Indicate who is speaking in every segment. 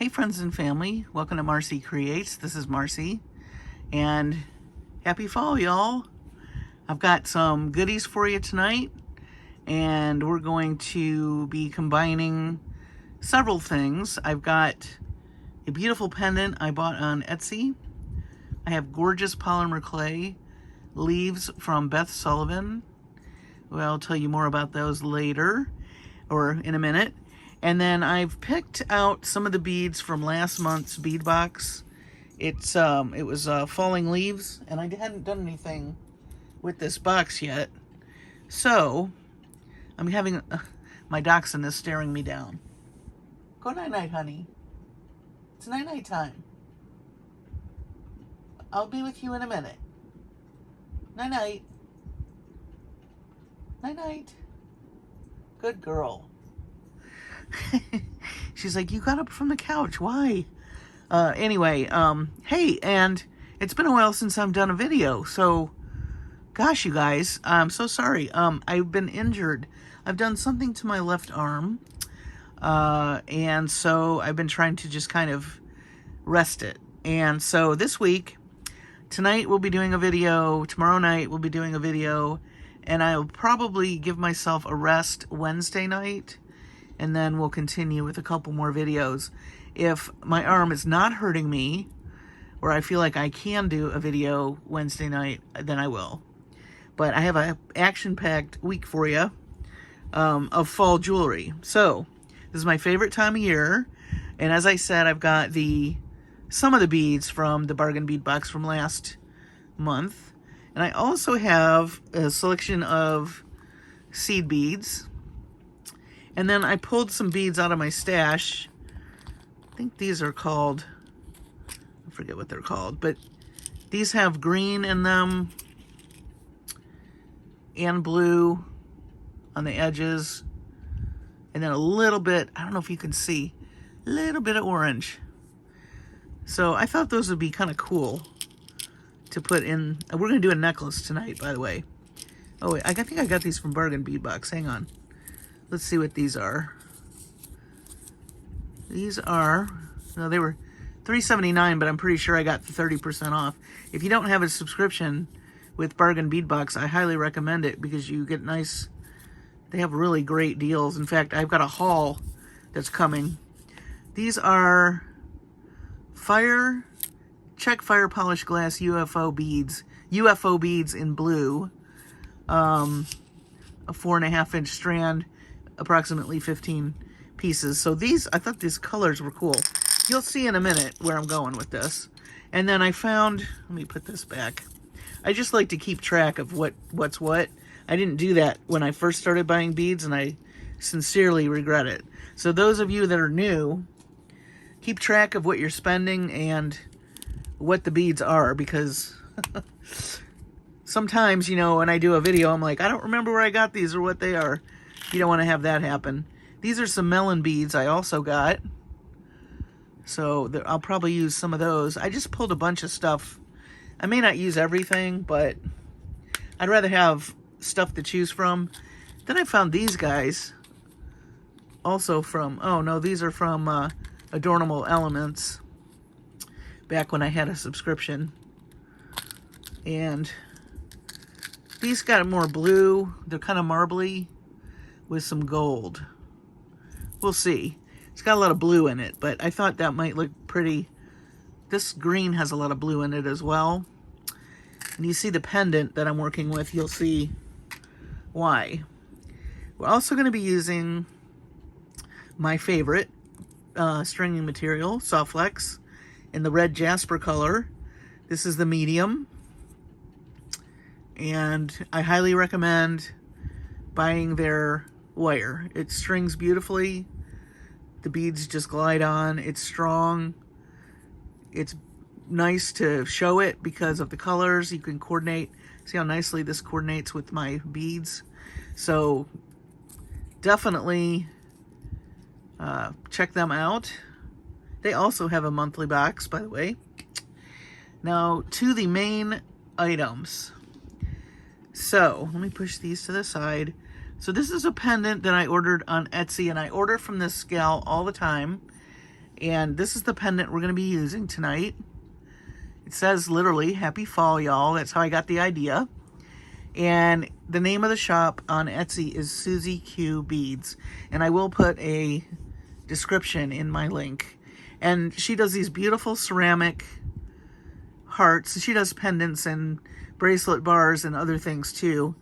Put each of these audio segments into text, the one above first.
Speaker 1: Hey friends and family, welcome to Marcie Creates. This is Marcie, and happy fall, y'all. I've got some goodies for you tonight, and we're going to be combining several things. I've got a beautiful pendant I bought on Etsy. I have gorgeous polymer clay leaves from Beth Sullivan. Well, I'll tell you more about those later, or in a minute. And then I've picked out some of the beads from last month's bead box. It was falling leaves, and I hadn't done anything with this box yet. So I'm having my dachshund is staring me down. Go night-night, honey. It's night-night time. I'll be with you in a minute. Night-night. Night-night. Good girl. She's like, you got up from the couch. Why? Anyway, hey, and it's been a while since I've done a video. So, gosh, you guys, I'm so sorry. I've been injured. I've done something to my left arm. And so I've been trying to just kind of rest it. And so this week, tonight we'll be doing a video. Tomorrow night we'll be doing a video. And I'll probably give myself a rest Wednesday night. And then we'll continue with a couple more videos. If my arm is not hurting me, or I feel like I can do a video Wednesday night, then I will. But I have an action-packed week for you of fall jewelry. So, this is my favorite time of year. And as I said, I've got some of the beads from the bargain bead box from last month. And I also have a selection of seed beads. And then I pulled some beads out of my stash. I think these are called, I forget what they're called, but these have green in them and blue on the edges. And then a little bit, I don't know if you can see, a little bit of orange. So I thought those would be kind of cool to put in. We're going to do a necklace tonight, by the way. Oh, wait, I think I got these from Bargain Bead Box. Hang on. Let's see what these are. These are, no, they were $3.79, but I'm pretty sure I got 30% off. If you don't have a subscription with Bargain Bead Box, I highly recommend it because you get nice, they have really great deals. In fact, I've got a haul that's coming. These are check fire polished glass UFO beads in blue. A 4.5 inch strand, approximately 15 pieces. So these, I thought these colors were cool. You'll see in a minute where I'm going with this. And then I found, let me put this back. I just like to keep track of what's what. I didn't do that when I first started buying beads, and I sincerely regret it. So those of you that are new, keep track of what you're spending and what the beads are, because sometimes, you know, when I do a video, I'm like, I don't remember where I got these or what they are. You don't want to have that happen. These are some melon beads I also got. So I'll probably use some of those. I just pulled a bunch of stuff. I may not use everything, but I'd rather have stuff to choose from. Then I found these guys. Also from, oh no, these are from Adornable Elements. Back when I had a subscription. And these got more blue. They're kind of marbly with some gold. We'll see. It's got a lot of blue in it, but I thought that might look pretty. This green has a lot of blue in it as well. And you see the pendant that I'm working with, you'll see why. We're also going to be using my favorite stringing material, SoftFlex, in the red jasper color. This is the medium. And I highly recommend buying their wire. It strings beautifully. The beads just glide on. It's strong. It's nice to show it because of the colors. You can coordinate. See how nicely this coordinates with my beads. So definitely check them out. They also have a monthly box, by the way. Now to the main items. So let me push these to the side. So this is a pendant that I ordered on Etsy, and I order from this gal all the time. And this is the pendant we're going to be using tonight. It says literally, happy fall, y'all. That's how I got the idea. And the name of the shop on Etsy is SusieQBeads. And I will put a description in my link. And she does these beautiful ceramic hearts. She does pendants and bracelet bars and other things too.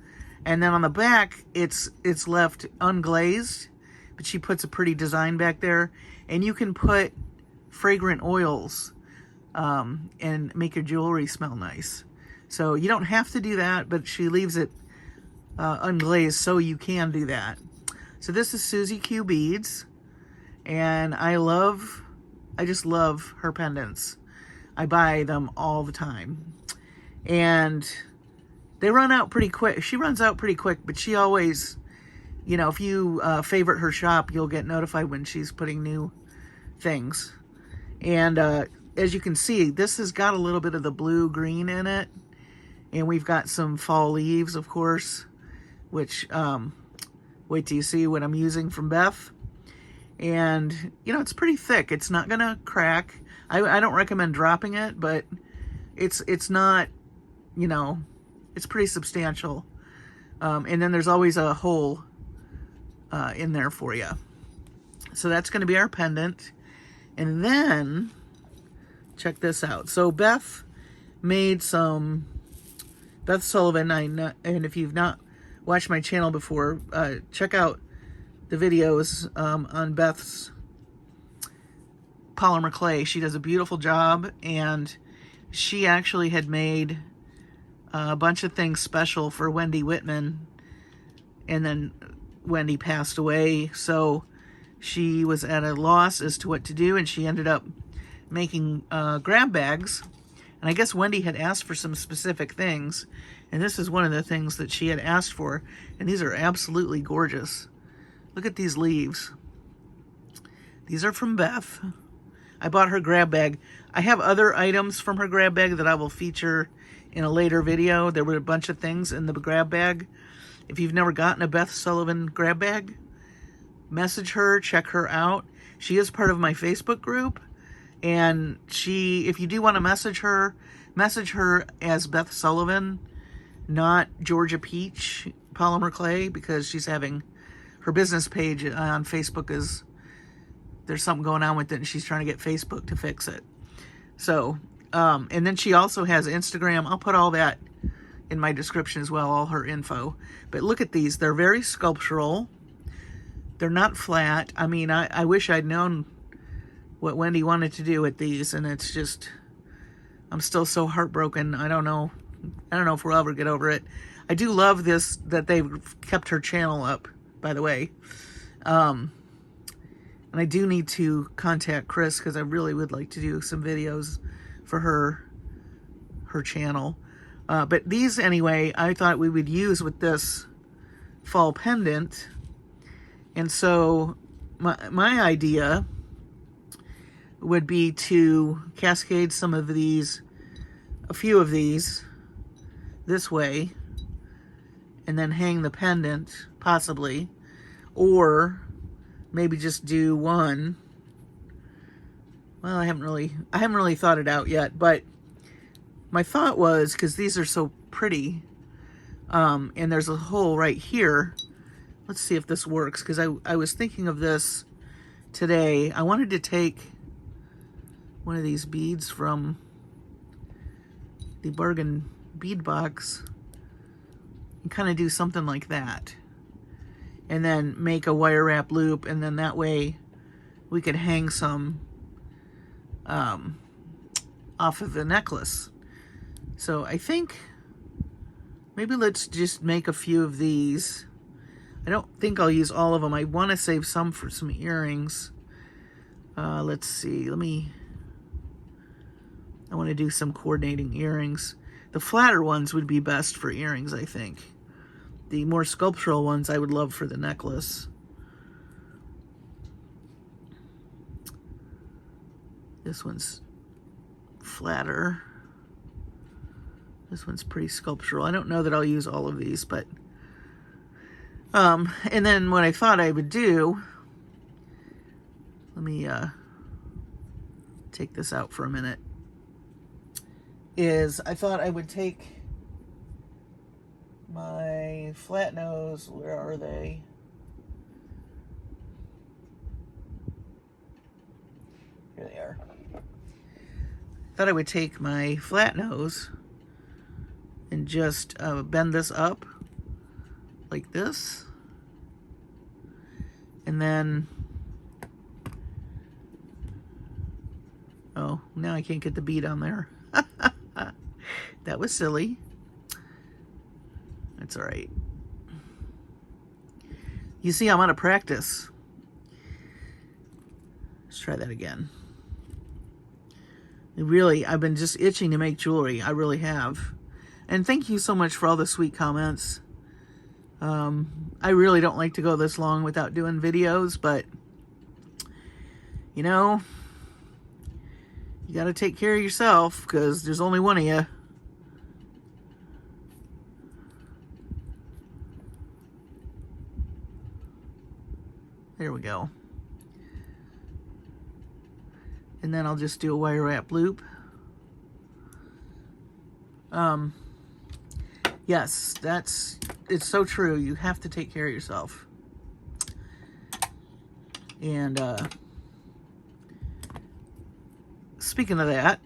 Speaker 1: And then on the back, it's left unglazed, but she puts a pretty design back there. And you can put fragrant oils and make your jewelry smell nice. So you don't have to do that, but she leaves it unglazed so you can do that. So this is SusieQBeads, and I just love her pendants. I buy them all the time. And they run out pretty quick. She runs out pretty quick, but she always, you know, if you favorite her shop, you'll get notified when she's putting new things. And as you can see, this has got a little bit of the blue-green in it. And we've got some fall leaves, of course, which, wait till you see what I'm using from Beth. And, you know, it's pretty thick. It's not going to crack. I don't recommend dropping it, but it's not, you know, it's pretty substantial. And then there's always a hole in there for you. So that's going to be our pendant. And then, check this out. So Beth made some, Beth Sullivan, and if you've not watched my channel before, check out the videos on Beth's polymer clay. She does a beautiful job, and she actually had made a bunch of things special for Wendy Whitman, and then Wendy passed away, so she was at a loss as to what to do, and she ended up making grab bags. And I guess Wendy had asked for some specific things, and this is one of the things that she had asked for, and these are absolutely gorgeous. Look at these leaves. These are from Beth. I bought her grab bag. I have other items from her grab bag that I will feature in a later video. There were a bunch of things in the grab bag. If you've never gotten a Beth Sullivan grab bag, message her, check her out. She is part of my Facebook group, and if you do want to message her as Beth Sullivan, not Georgia Peach Polymer Clay, because she's having her business page on Facebook there's something going on with it, and she's trying to get Facebook to fix it. So, and then she also has Instagram. I'll put all that in my description as well, all her info. But look at these. They're very sculptural. They're not flat. I mean, I wish I'd known what Wendy wanted to do with these, and it's just, I'm still so heartbroken. I don't know if we'll ever get over it. I do love this, that they've kept her channel up, by the way. And I do need to contact Chris, because I really would like to do some videos for her channel. But these, anyway, I thought we would use with this fall pendant. And so my idea would be to cascade some of these, a few of these, this way, and then hang the pendant, possibly, or maybe just do one. Well, I haven't really thought it out yet, but my thought was, because these are so pretty, and there's a hole right here. Let's see if this works, because I was thinking of this today. I wanted to take one of these beads from the bargain bead box and kind of do something like that, and then make a wire wrap loop, and then that way we could hang some off of the necklace. So I think maybe let's just make a few of these. I don't think I'll use all of them. I want to save some for some earrings. Let's see. I want to do some coordinating earrings. The flatter ones would be best for earrings, I think. The more sculptural ones I would love for the necklace. This one's flatter. This one's pretty sculptural. I don't know that I'll use all of these, but and then what I thought I would do, let me take this out for a minute, is I thought I would take my flat nose, where are they? Here they are. Thought I would take my flat nose and just bend this up like this, and then, oh, now I can't get the bead on there. That was silly. That's all right. You see, I'm out of practice. Let's try that again. Really, I've been just itching to make jewelry. I really have. And thank you so much for all the sweet comments. I really don't like to go this long without doing videos, but you know, you got to take care of yourself because there's only one of you. There we go. And then I'll just do a wire wrap loop. Yes, it's so true. You have to take care of yourself. And speaking of that,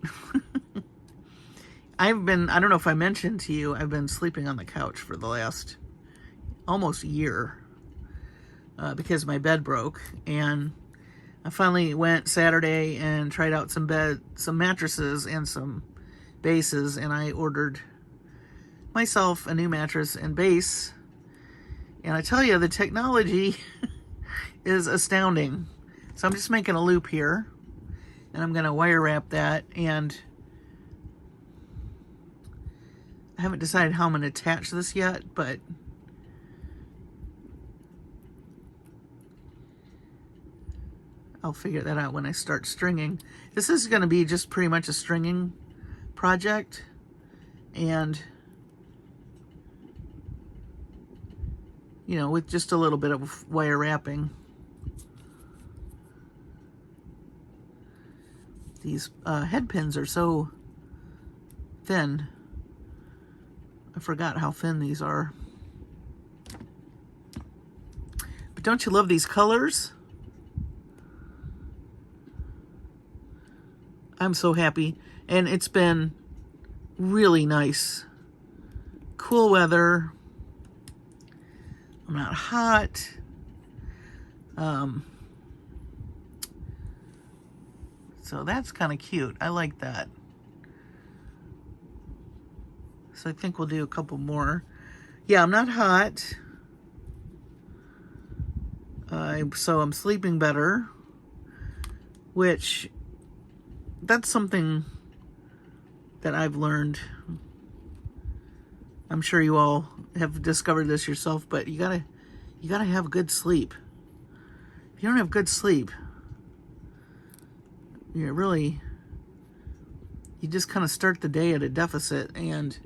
Speaker 1: I don't know if I mentioned to you, I've been sleeping on the couch for the last almost year because my bed broke, and I finally went Saturday and tried out some mattresses and some bases, and I ordered myself a new mattress and base. And I tell you, the technology is astounding. So I'm just making a loop here, and I'm going to wire wrap that, and I haven't decided how I'm going to attach this yet, but I'll figure that out when I start stringing. This is going to be just pretty much a stringing project, and you know, with just a little bit of wire wrapping. These head pins are so thin. I forgot how thin these are. But don't you love these colors? I'm so happy. And it's been really nice. Cool weather. I'm not hot. So that's kind of cute. I like that. So I think we'll do a couple more. Yeah, I'm not hot. So I'm sleeping better, which that's something that I've learned. I'm sure you all have discovered this yourself, but you gotta have good sleep. If you don't have good sleep, you just kind of start the day at a deficit, and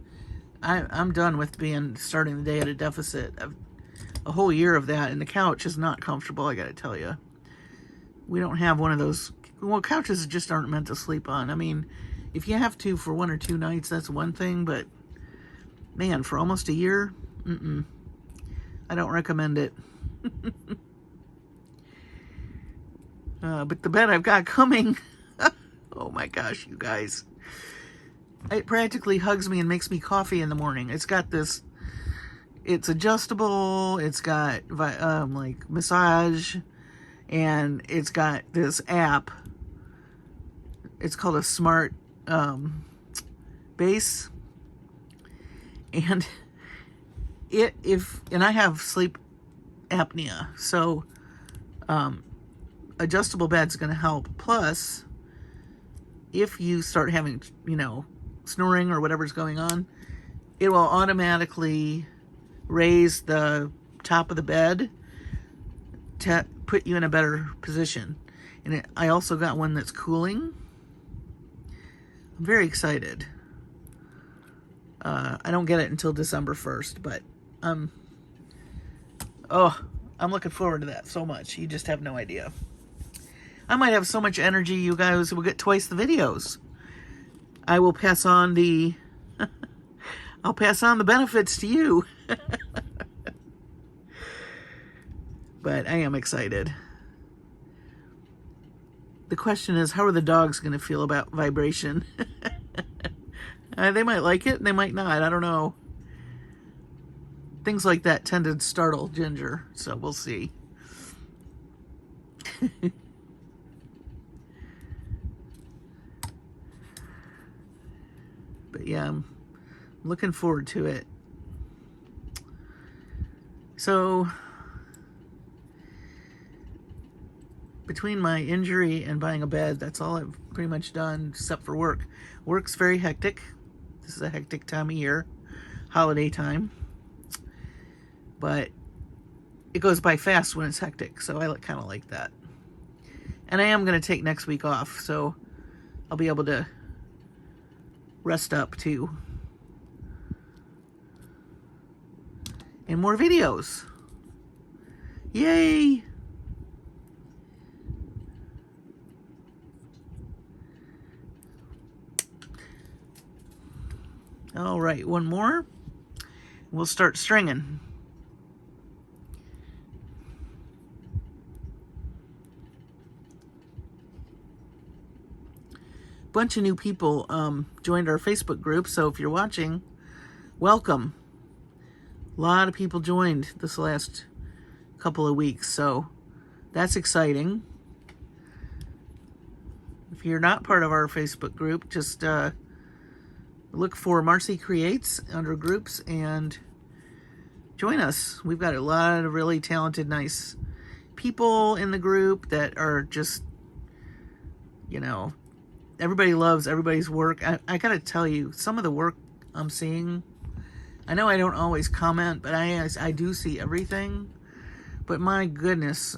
Speaker 1: I'm done with starting the day at a deficit. A whole year of that, and the couch is not comfortable, I gotta tell you. We don't have one of those, well, couches just aren't meant to sleep on. I mean, if you have to for 1 or 2 nights, that's one thing, but man, for almost a year, I don't recommend it. But the bed I've got coming, oh my gosh, you guys. It practically hugs me and makes me coffee in the morning. It's got this, it's adjustable, it's got like massage, and it's got this app. It's called a smart base. And and I have sleep apnea, so adjustable bed's going to help. Plus, if you start having, snoring or whatever's going on, it will automatically raise the top of the bed to put you in a better position. And I also got one that's cooling. I'm very excited. I don't get it until December 1st, but I'm looking forward to that so much. You just have no idea. I might have so much energy you guys will get twice the videos. I will pass on the I'll pass on the benefits to you. But I am excited. The question is, how are the dogs going to feel about vibration? They might like it, they might not. I don't know. Things like that tend to startle Ginger, so we'll see. But yeah, I'm looking forward to it. So, between my injury and buying a bed, that's all I've pretty much done except for work. Work's very hectic. This is a hectic time of year, holiday time. But it goes by fast when it's hectic, so I kind of like that. And I am going to take next week off, so I'll be able to rest up too. And more videos. Yay! All right, one more. We'll start stringing. Bunch of new people joined our Facebook group, so if you're watching, welcome. A lot of people joined this last couple of weeks, so that's exciting. If you're not part of our Facebook group, just look for Marcie Creates under groups and join us. We've got a lot of really talented, nice people in the group that are just, you know, everybody loves everybody's work. I gotta tell you, some of the work I'm seeing, I know I don't always comment, but I do see everything. But my goodness,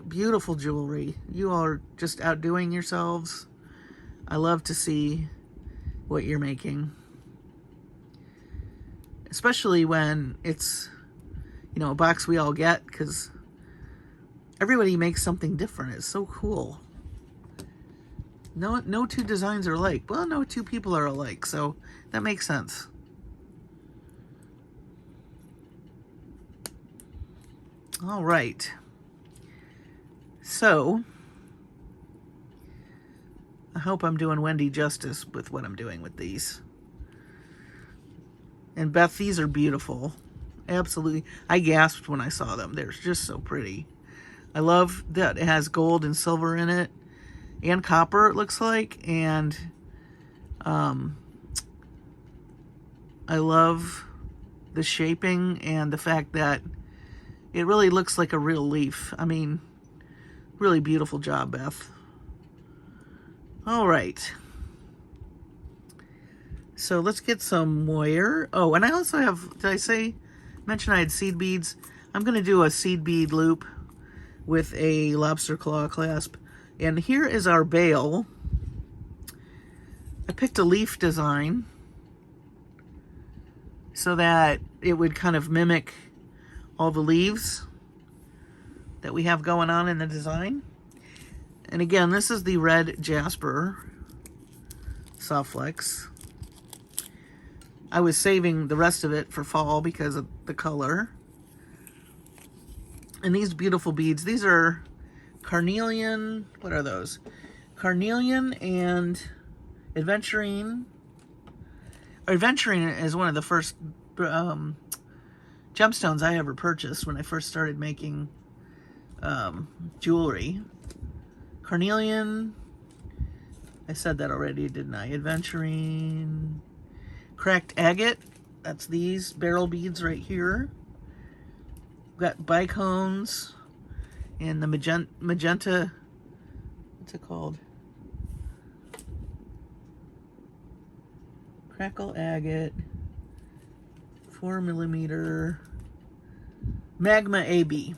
Speaker 1: beautiful jewelry. You all are just outdoing yourselves. I love to see what you're making. Especially when it's, you know, a box we all get, because everybody makes something different. It's so cool. No two designs are alike. Well, no two people are alike, so that makes sense. All right. So, I hope I'm doing Wendy justice with what I'm doing with these. And Beth, these are beautiful. Absolutely. I gasped when I saw them. They're just so pretty. I love that it has gold and silver in it. And copper, it looks like. And I love the shaping and the fact that it really looks like a real leaf. I mean, really beautiful job, Beth. All right. So let's get some wire. Oh, and I also have, did I mention I had seed beads? I'm going to do a seed bead loop with a lobster claw clasp. And here is our bail. I picked a leaf design so that it would kind of mimic all the leaves that we have going on in the design. And again, this is the red jasper SoftFlex. I was saving the rest of it for fall because of the color. And these beautiful beads, these are carnelian, what are those? Carnelian and aventurine. Aventurine is one of the first gemstones I ever purchased when I first started making jewelry. Carnelian, I said that already, didn't I? Aventurine, cracked agate, that's these barrel beads right here. We've got bicones and the magenta, what's it called? Crackle agate, 4mm, magma AB.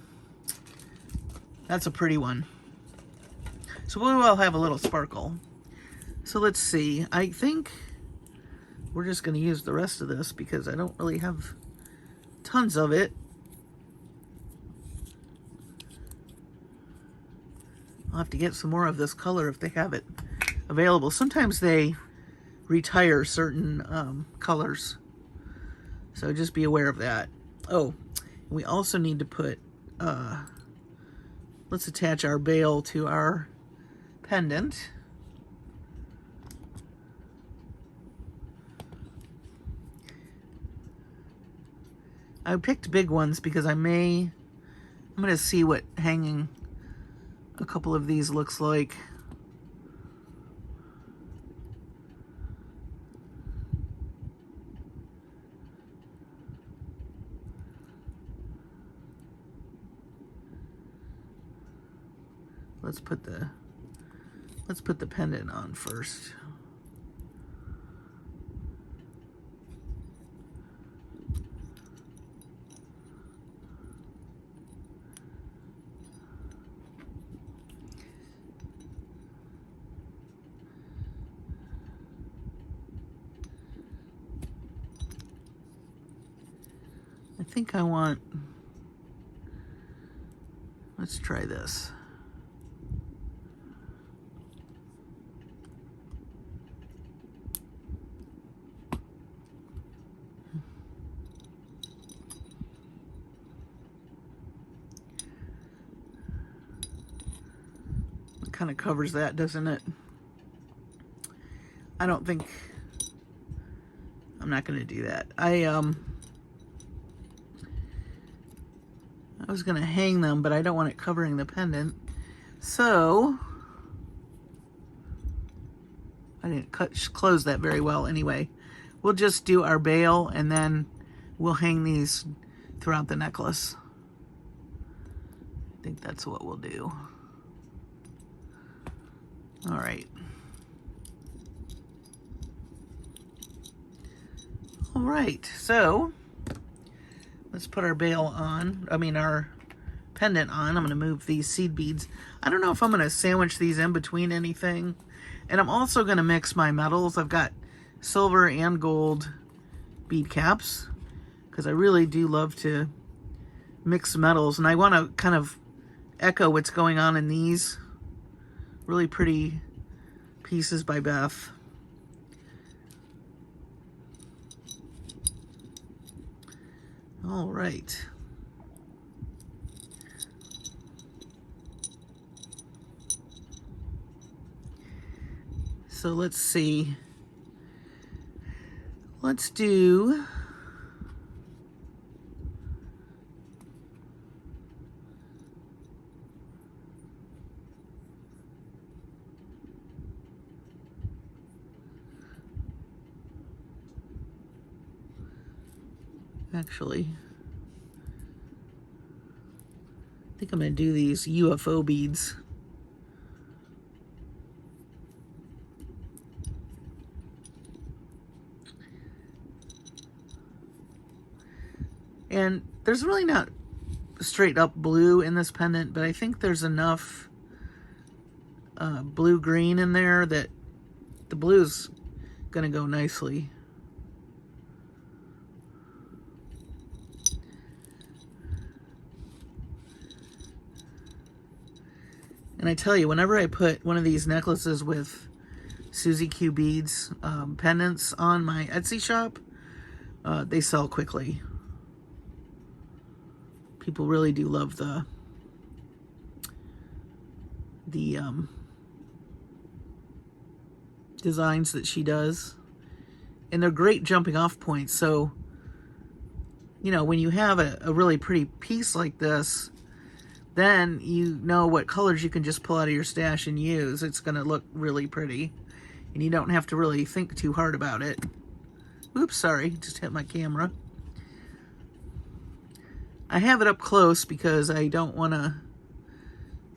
Speaker 1: That's a pretty one. So we will have a little sparkle. So let's see. I think we're just going to use the rest of this because I don't really have tons of it. I'll have to get some more of this color if they have it available. Sometimes they retire certain colors, so just be aware of that. Oh, we also need to put, let's attach our bail to our pendant. I picked big ones because I'm going to see what hanging a couple of these looks like. Let's put the pendant on first. I think I want, let's try this. It kind of covers that, doesn't it? I don't think, I'm not going to do that. I was going to hang them, but I don't want it covering the pendant. So, I didn't close that very well anyway. We'll just do our bail and then we'll hang these throughout the necklace. I think that's what we'll do. All right. All right, so let's put our bail on, our pendant on. I'm gonna move these seed beads. I don't know if I'm gonna sandwich these in between anything. And I'm also gonna mix my metals. I've got silver and gold bead caps because I really do love to mix metals. And I wanna kind of echo what's going on in these really pretty pieces by Beth. All right. So let's see. Let's do actually, I think I'm going to do these UFO beads. And there's really not straight up blue in this pendant, but I think there's enough blue-green in there that the blue's going to go nicely. And I tell you, whenever I put one of these necklaces with SusieQBeads pendants on my Etsy shop, they sell quickly. People really do love the designs that she does. And they're great jumping off points. So, you know, when you have a really pretty piece like this, then you know what colors you can just pull out of your stash and use. It's going to look really pretty. And you don't have to really think too hard about it. Oops, sorry, just hit my camera. I have it up close because I don't want to,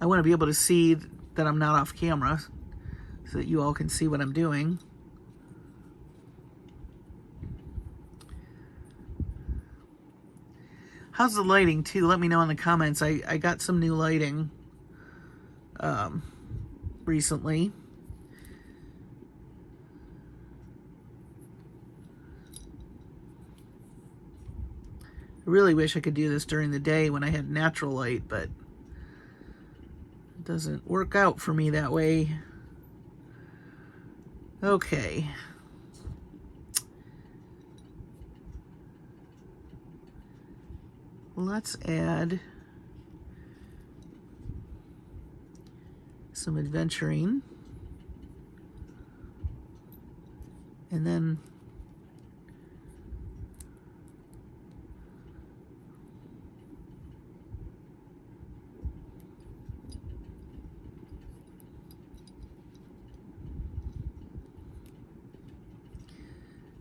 Speaker 1: I want to be able to see that I'm not off camera so that you all can see what I'm doing. How's the lighting too? Let me know in the comments. I got some new lighting recently. I really wish I could do this during the day when I had natural light, but Doesn't work out for me that way. Okay. Let's add some adventuring. And then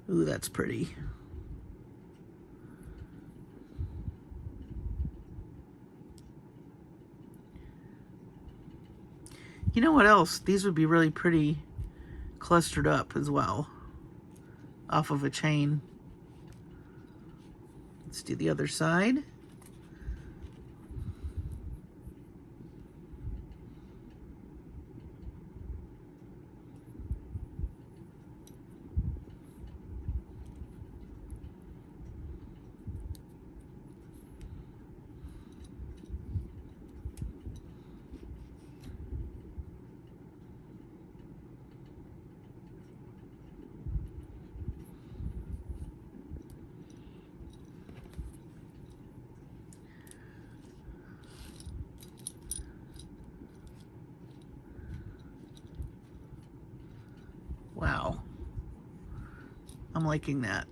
Speaker 1: ooh, that's pretty. You know what else? These would be really pretty clustered up as well, off of a chain. Let's do the other side. Wow. I'm liking that.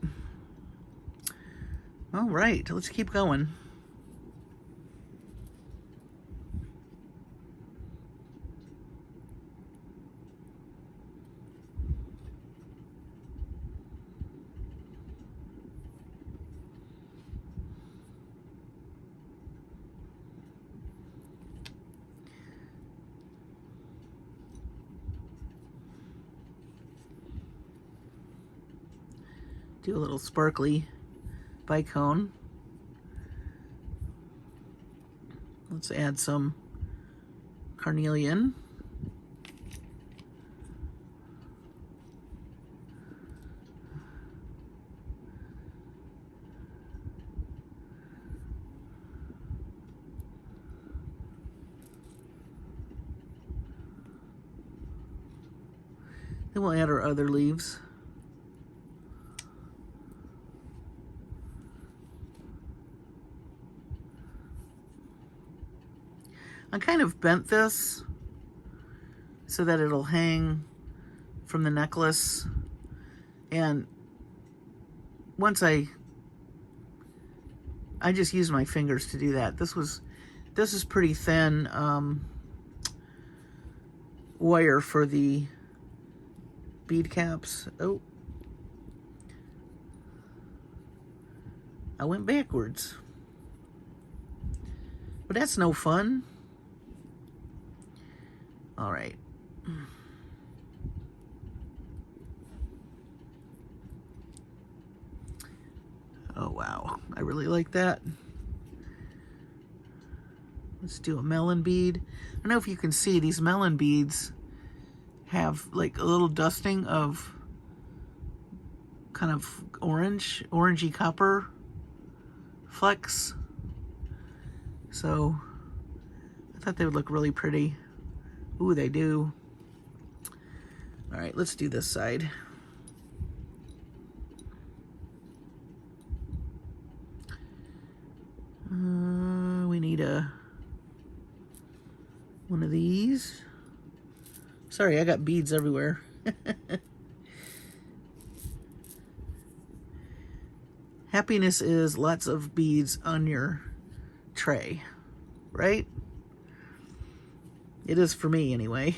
Speaker 1: All right, let's keep going. Do a little sparkly bicone. Let's add some carnelian. Then we'll add our other leaves. I kind of bent this so that it'll hang from the necklace, and once I just use my fingers to do that. This is pretty thin wire for the bead caps. Oh, I went backwards, but that's no fun. All right. Oh, wow. I really like that. Let's do a melon bead. I don't know if you can see, these melon beads have like a little dusting of kind of orangey copper flecks. So I thought they would look really pretty. Ooh, they do. All right, let's do this side. We need one of these. Sorry, I got beads everywhere. Happiness is lots of beads on your tray, right? It is for me, anyway.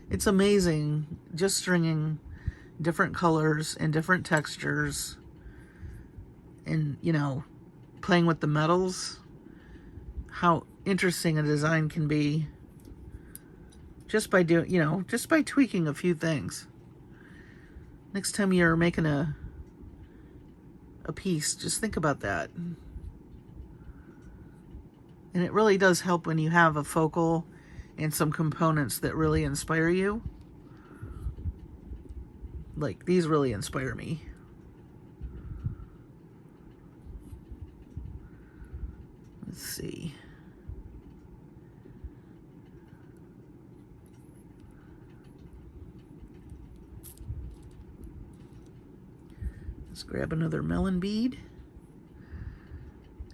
Speaker 1: It's amazing just stringing different colors and different textures and, you know, playing with the metals, how interesting a design can be. Just by doing, you know, just by tweaking a few things. Next time you're making a piece, just think about that. And it really does help when you have a focal and some components that really inspire you. Like, these really inspire me. Let's see. Let's grab another melon bead.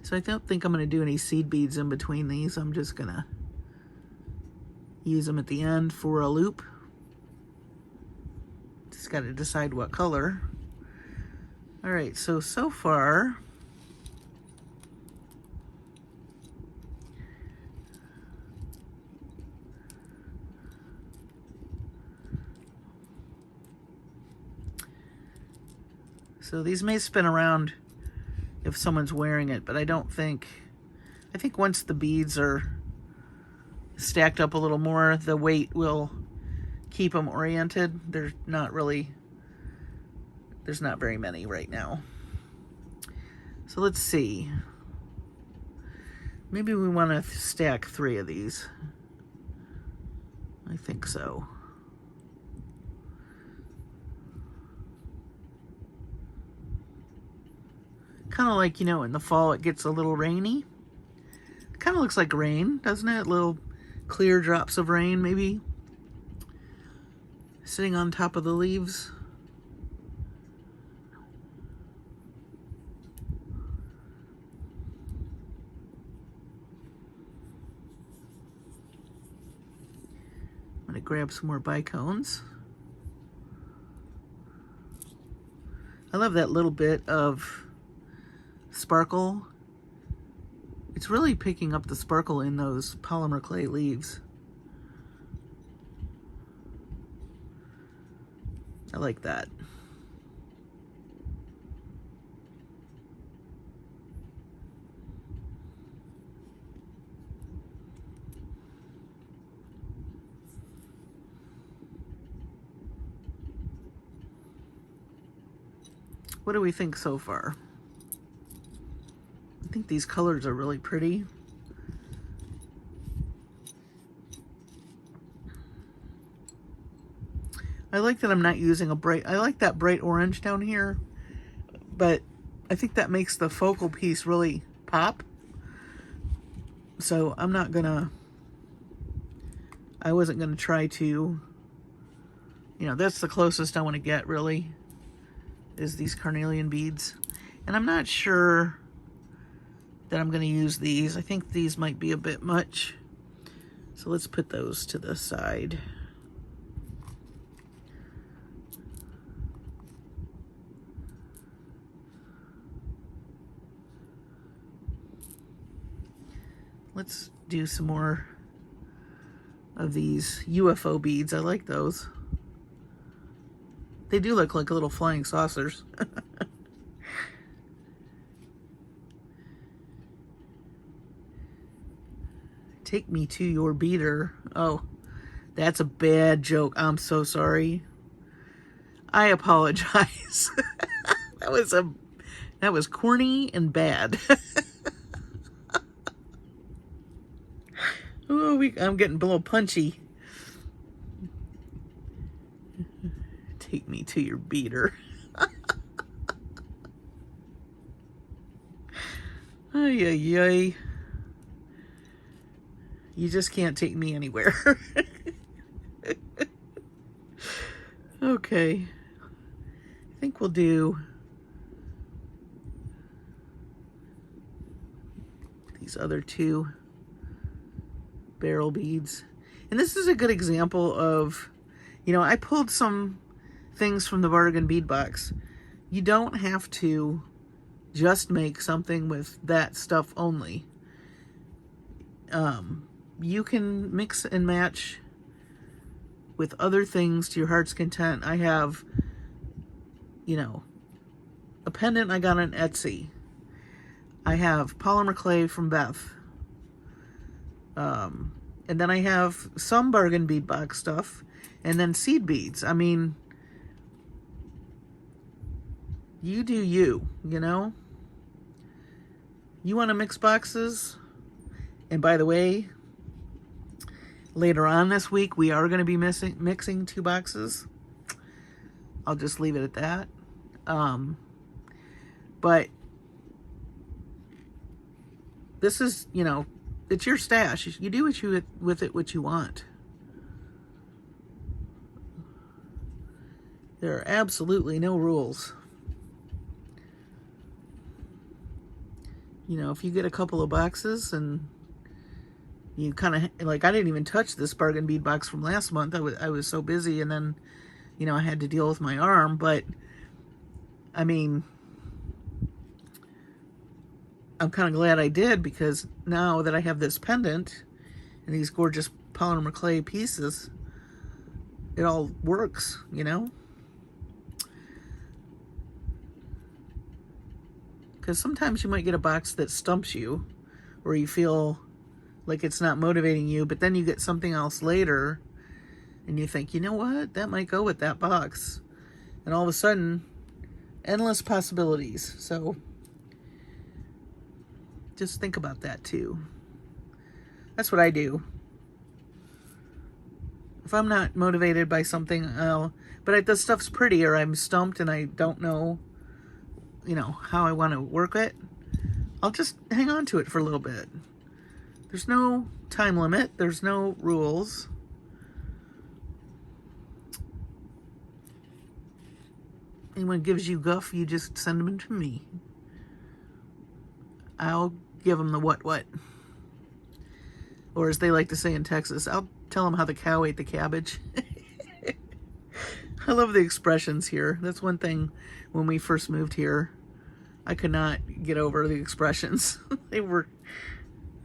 Speaker 1: So I don't think I'm going to do any seed beads in between these. I'm just going to use them at the end for a loop. Just got to decide what color. All right, so far, so these may spin around if someone's wearing it, but I think once the beads are stacked up a little more, the weight will keep them oriented. There's not very many right now. So let's see. Maybe we want to stack 3 of these. I think so. Kind of like, in the fall it gets a little rainy. Kind of looks like rain, doesn't it? Little clear drops of rain, maybe, sitting on top of the leaves. I'm going to grab some more bicones. I love that little bit of sparkle. It's really picking up the sparkle in those polymer clay leaves. I like that. What do we think so far? I think these colors are really pretty. I like that I'm not using I like that bright orange down here, but I think that makes the focal piece really pop. So I wasn't gonna try to, that's the closest I want to get, really, is these carnelian beads. And I'm not sure that I'm going to use these. I think these might be a bit much. So let's put those to the side. Let's do some more of these UFO beads. I like those. They do look like little flying saucers. Take me to your beater. Oh, that's a bad joke. I'm so sorry. I apologize. That was corny and bad. Oh, I'm getting a little punchy. Take me to your beater. Ay, ay, ay. You just can't take me anywhere. Okay. I think we'll do these other 2 barrel beads. And this is a good example of, I pulled some things from the bargain bead box. You don't have to just make something with that stuff only. You can mix and match with other things to your heart's content. I have, a pendant I got on Etsy. I have polymer clay from Beth. And then I have some bargain bead box stuff, and then seed beads. I mean, you do you, You want to mix boxes? And by the way, later on this week, we are going to be mixing 2 boxes. I'll just leave it at that. But this is, you know, it's your stash. You do with it what you want. There are absolutely no rules. You know, if you get a couple of boxes and you kind of, like, I didn't even touch this bargain bead box from last month. I was so busy, and then, you know, I had to deal with my arm. But I mean, I'm kind of glad I did, because now that I have this pendant and these gorgeous polymer clay pieces, it all works, you know. Because sometimes you might get a box that stumps you, or you feel like it's not motivating you, but then you get something else later and you think, you know what, that might go with that box. And all of a sudden, endless possibilities. So just think about that too. That's what I do. If I'm not motivated by something, but the stuff's pretty, or I'm stumped and I don't know, you know, how I want to work it, I'll just hang on to it for a little bit. There's no time limit. There's no rules. Anyone gives you guff, you just send them to me. I'll give them the what. Or as they like to say in Texas, I'll tell them how the cow ate the cabbage. I love the expressions here. That's one thing when we first moved here, I could not get over the expressions. They were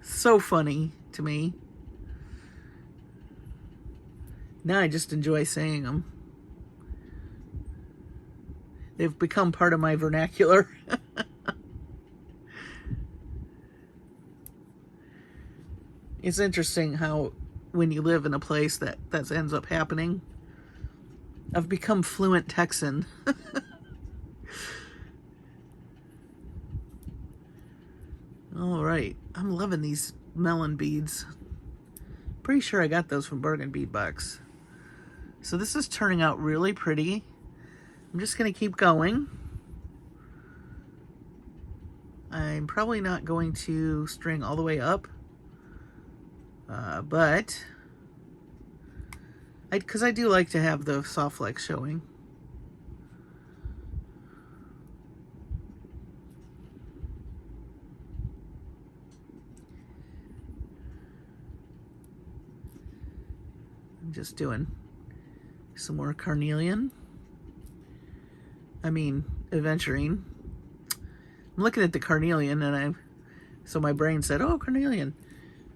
Speaker 1: so funny to me. Now I just enjoy saying them. They've become part of my vernacular. It's interesting how when you live in a place that ends up happening. I've become fluent Texan. All right, I'm loving these melon beads. Pretty sure I got those from Bargain Bead Box. So this is turning out really pretty. I'm just gonna keep going. I'm probably not going to string all the way up, but because I do like to have the SoftFlex showing. I'm just doing some more carnelian. I mean, aventurine. I'm looking at the carnelian and so my brain said, oh, carnelian.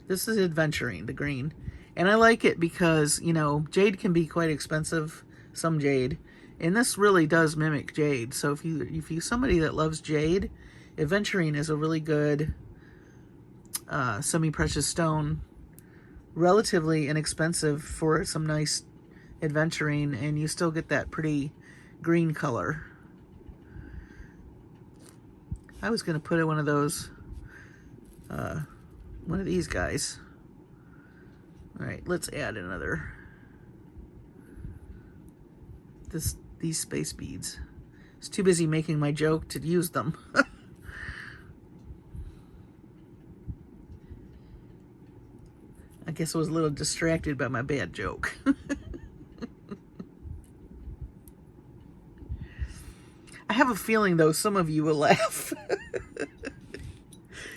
Speaker 1: This is aventurine, the green. And I like it because, you know, jade can be quite expensive, some jade. And this really does mimic jade. So if you're somebody that loves jade, aventurine is a really good semi-precious stone. Relatively inexpensive for some nice aventurine, and you still get that pretty green color. I was going to put in one of those, one of these guys. All right, let's add another. These space beads. I was too busy making my joke to use them. I guess I was a little distracted by my bad joke. I have a feeling, though, some of you will laugh.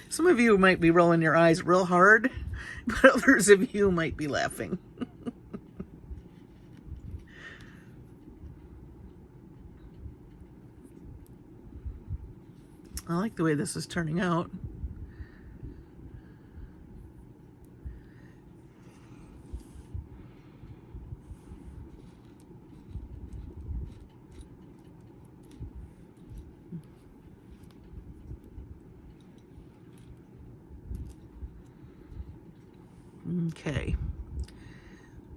Speaker 1: Some of you might be rolling your eyes real hard, but others of you might be laughing. I like the way this is turning out. Okay,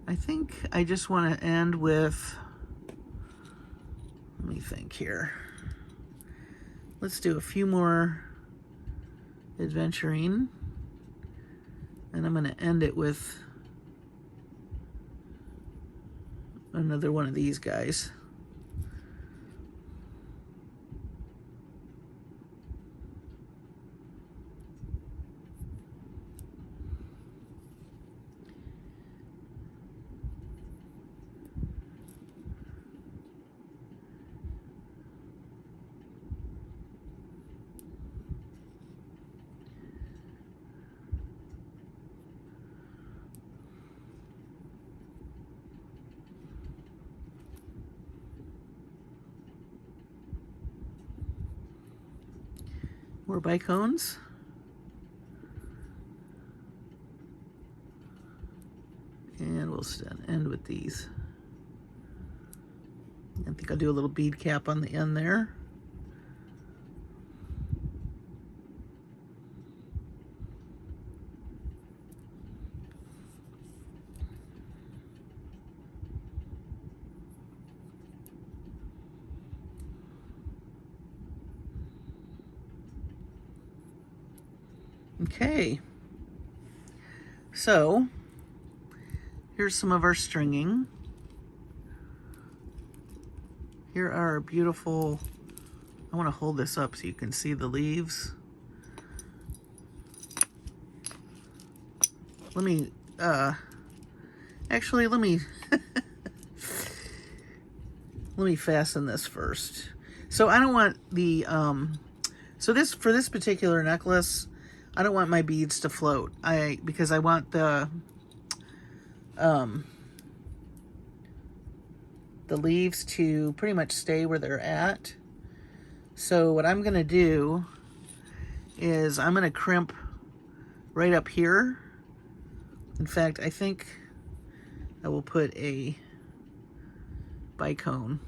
Speaker 1: I think I just want to end with, let me think here. Let's do a few more aventurine, and I'm going to end it with another one of these guys. More bicones. And we'll end with these. I think I'll do a little bead cap on the end there. Okay, so here's some of our stringing. Here are our beautiful, I want to hold this up so you can see the leaves. Let me, actually let me, let me fasten this first. So I don't want the, so this, for this particular necklace, I don't want my beads to float. Because I want the leaves to pretty much stay where they're at. So what I'm gonna do is I'm gonna crimp right up here. In fact, I think I will put a bicone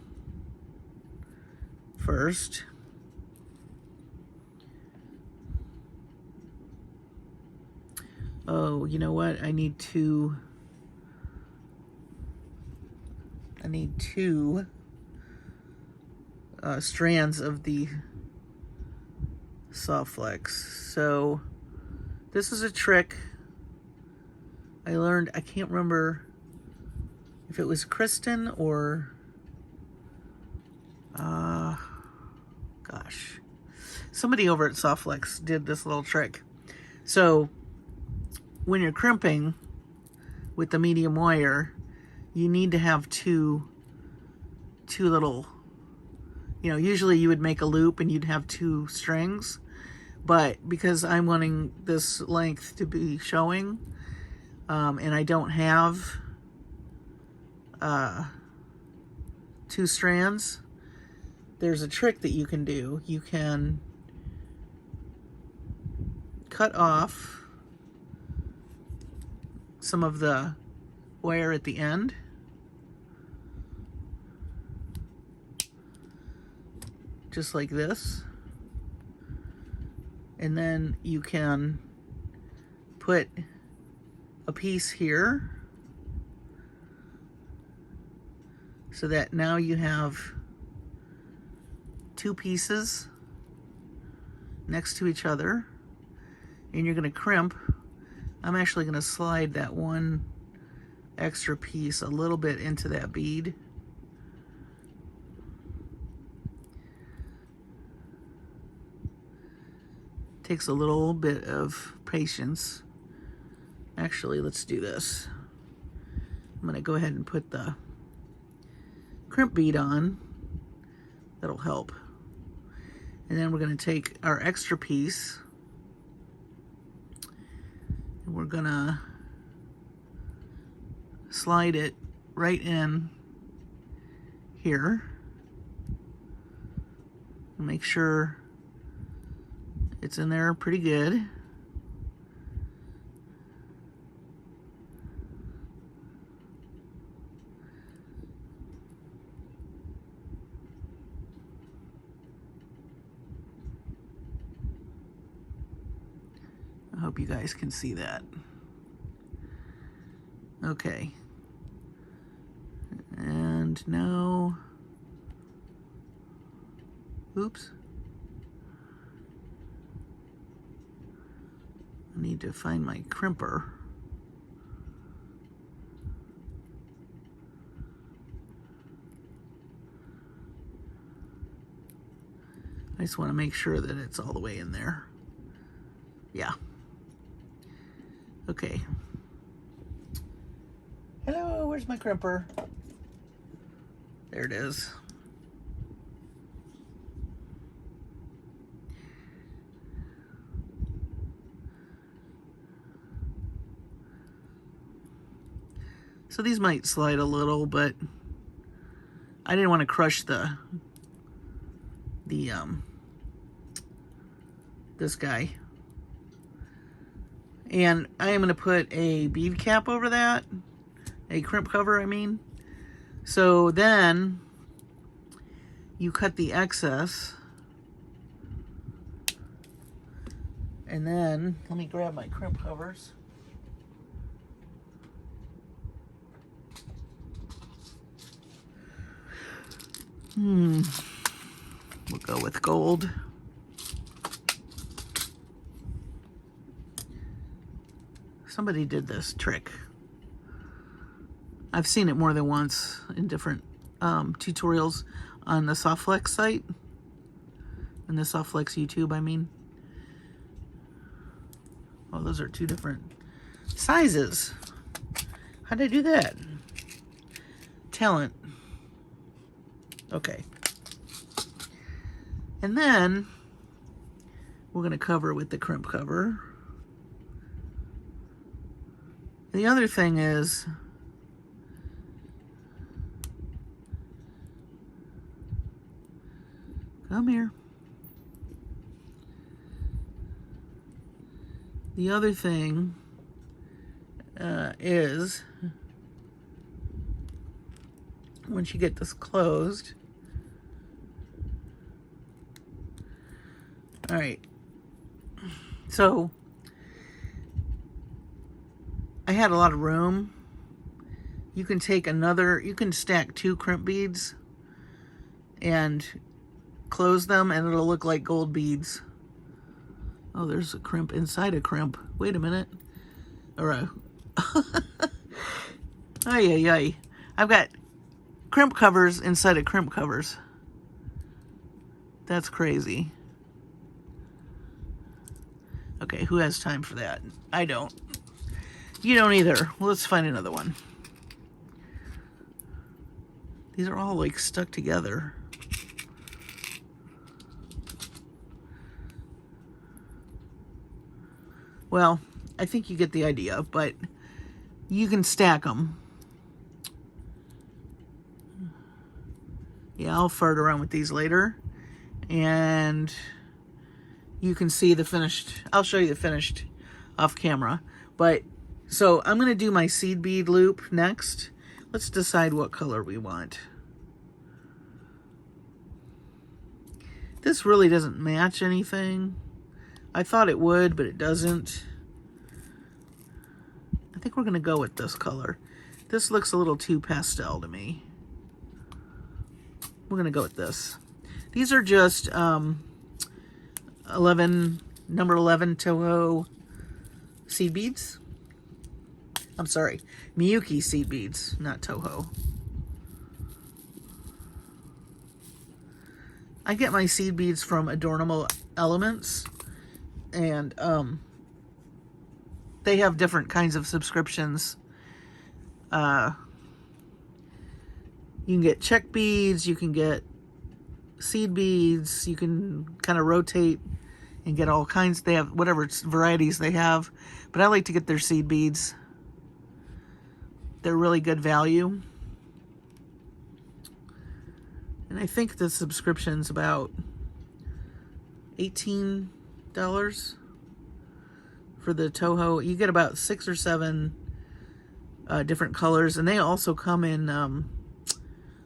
Speaker 1: first. Oh, you know what? I need two strands of the SoftFlex. So this is a trick I learned. I can't remember if it was Kristen or gosh, somebody over at SoftFlex did this little trick. So when you're crimping with the medium wire, you need to have two little, you know, usually you would make a loop and you'd have two strings, but because I'm wanting this length to be showing, and I don't have two strands, there's a trick that you can do. You can cut off some of the wire at the end, just like this, and then you can put a piece here so that now you have two pieces next to each other, and you're going to crimp. I'm actually going to slide that one extra piece a little bit into that bead. Takes a little bit of patience. Actually, let's do this. I'm going to go ahead and put the crimp bead on. That'll help. And then we're going to take our extra piece and we're going to slide it right in here. Make sure it's in there pretty good. I hope you guys can see that. Okay. And now, oops. I need to find my crimper. I just want to make sure that it's all the way in there. Yeah. Okay. Hello, where's my crimper? There it is. So these might slide a little, but I didn't want to crush the this guy. And I am going to put a bead cap over that, a crimp cover, I mean. So then you cut the excess. And then, let me grab my crimp covers. We'll go with gold. Somebody did this trick. I've seen it more than once in different tutorials on the SoftFlex site. And the SoftFlex YouTube, I mean. Oh, those are two different sizes. How did I do that? Talent. Okay. And then we're going to cover with the crimp cover. The other thing is, come here. The other thing is, once you get this closed, all right, so I had a lot of room. You can take you can stack 2 crimp beads and close them and it'll look like gold beads. Oh, there's a crimp inside a crimp. Wait a minute. All right. Ay. I've got crimp covers inside of crimp covers. That's crazy. Okay, who has time for that? I don't. You don't either. Well, let's find another one. These are all like stuck together. Well, I think you get the idea, but you can stack them. Yeah, I'll fart around with these later. And you can see the finished, I'll show you the finished off camera. But, so I'm going to do my seed bead loop next. Let's decide what color we want. This really doesn't match anything. I thought it would, but it doesn't. I think we're going to go with this color. This looks a little too pastel to me. We're going to go with this. These are just number 11 Toho seed beads. I'm sorry, Miyuki seed beads, not Toho. I get my seed beads from Adornable Elements. And they have different kinds of subscriptions. You can get check beads, you can get seed beads, you can kind of rotate and get all kinds. They have whatever varieties they have, but I like to get their seed beads. They're really good value. And I think the subscription's about $18 for the Toho. You get about 6 or 7 different colors, and they also come in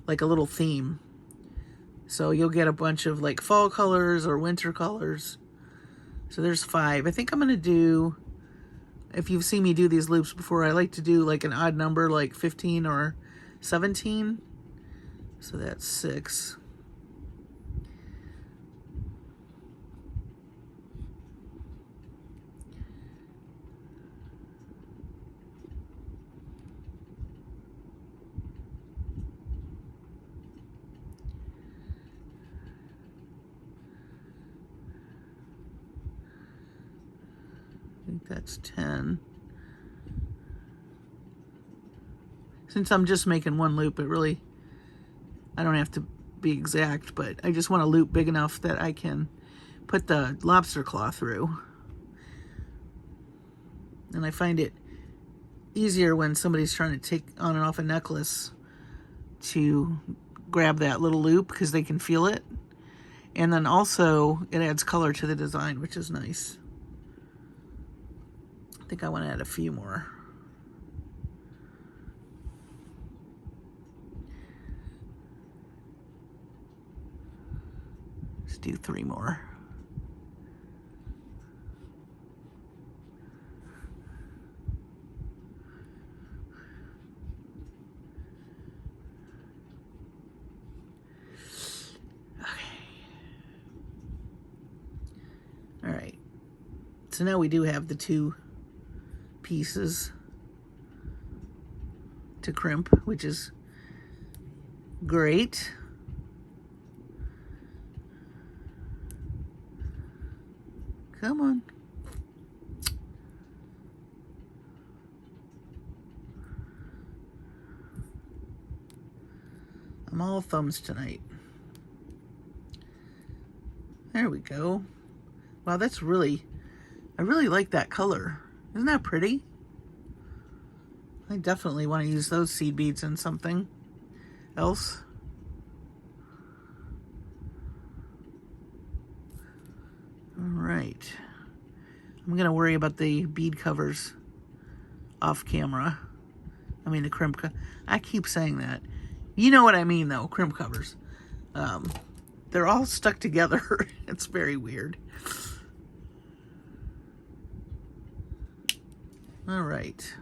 Speaker 1: like a little theme. So you'll get a bunch of like fall colors or winter colors. So there's 5. I think I'm gonna do, if you've seen me do these loops before, I like to do like an odd number, like 15 or 17. So that's 6. I think that's 10. Since I'm just making one loop, it really, I don't have to be exact, but I just want a loop big enough that I can put the lobster claw through. And I find it easier when somebody's trying to take on and off a necklace to grab that little loop because they can feel it. And then also it adds color to the design, which is nice. I think I want to add a few more. Let's do 3 more. All right, so now we do have the 2 pieces to crimp, which is great. Come on. I'm all thumbs tonight. There we go. Wow, that's really, I really like that color. Isn't that pretty? I definitely want to use those seed beads in something else. All right. I'm going to worry about the bead covers off camera. I mean the crimp, I keep saying that. You know what I mean though, crimp covers. They're all stuck together. It's very weird. All right.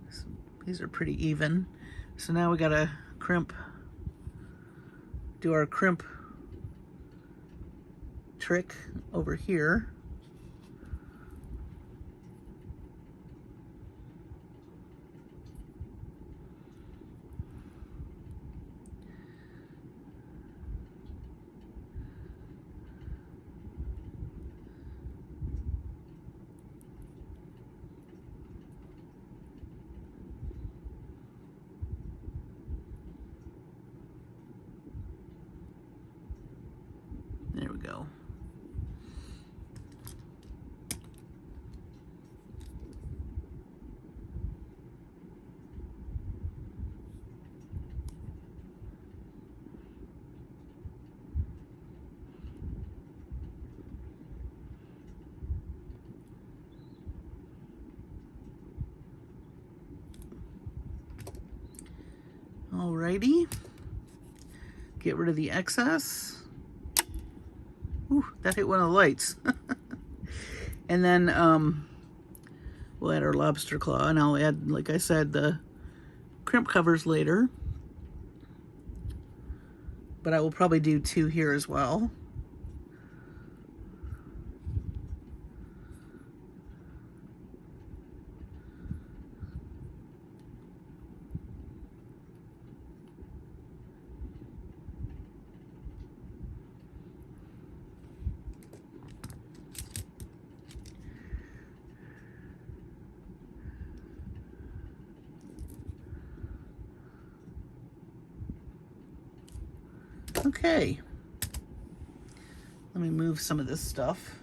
Speaker 1: So these are pretty even. So now we gotta crimp, do our crimp trick over here. There we go. Alrighty. Get rid of the excess. Ooh, that hit one of the lights. And then we'll add our lobster claw, and I'll add, like I said, the crimp covers later. But I will probably do 2 here as well. Okay, let me move some of this stuff.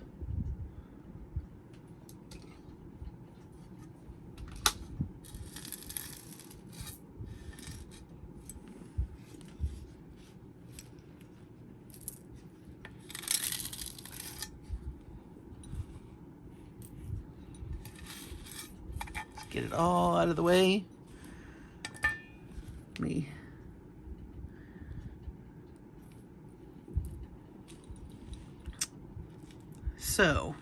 Speaker 1: Let's get it all out of the way. So,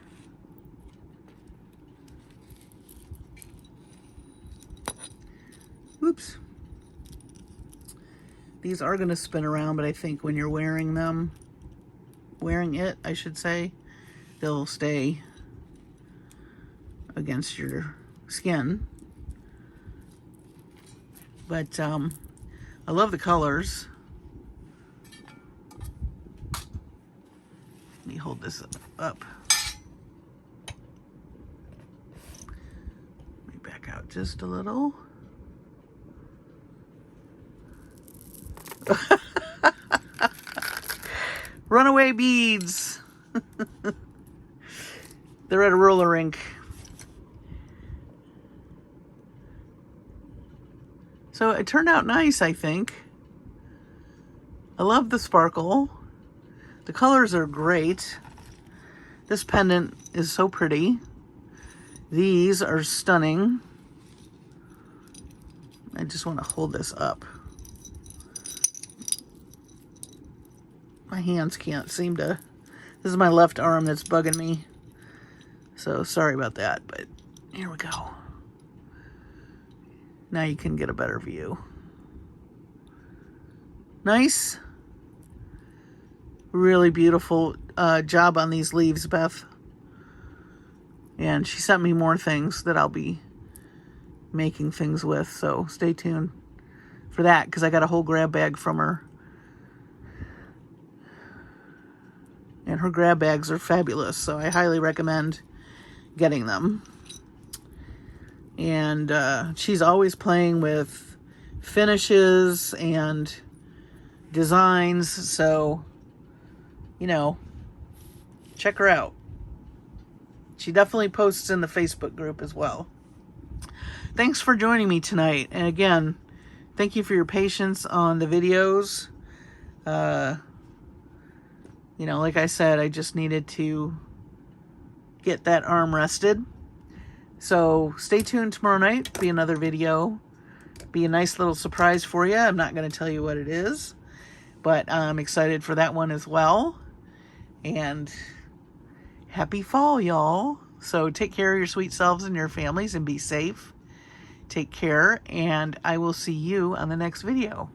Speaker 1: whoops. These are going to spin around, but I think when you're wearing it, I should say, they'll stay against your skin. But I love the colors. Let me hold this up. Let me back out just a little. Runaway beads. They're at a roller rink. So it turned out nice, I think. I love the sparkle. The colors are great. This pendant is so pretty. These are stunning. I just want to hold this up. My hands can't seem to... This is my left arm that's bugging me. So sorry about that, but here we go. Now you can get a better view. Nice. Really beautiful job on these leaves, Beth. And she sent me more things that I'll be making things with, so stay tuned for that, because I got a whole grab bag from her. And her grab bags are fabulous, so I highly recommend getting them. And she's always playing with finishes and designs, so, you know, check her out. She definitely posts in the Facebook group as well. Thanks for joining me tonight. And again, thank you for your patience on the videos. You know, like I said, I just needed to get that arm rested. So stay tuned tomorrow night. Be another video. Be a nice little surprise for you. I'm not going to tell you what it is, but I'm excited for that one as well. And happy fall, y'all. So take care of your sweet selves and your families and be safe. Take care, and I will see you on the next video.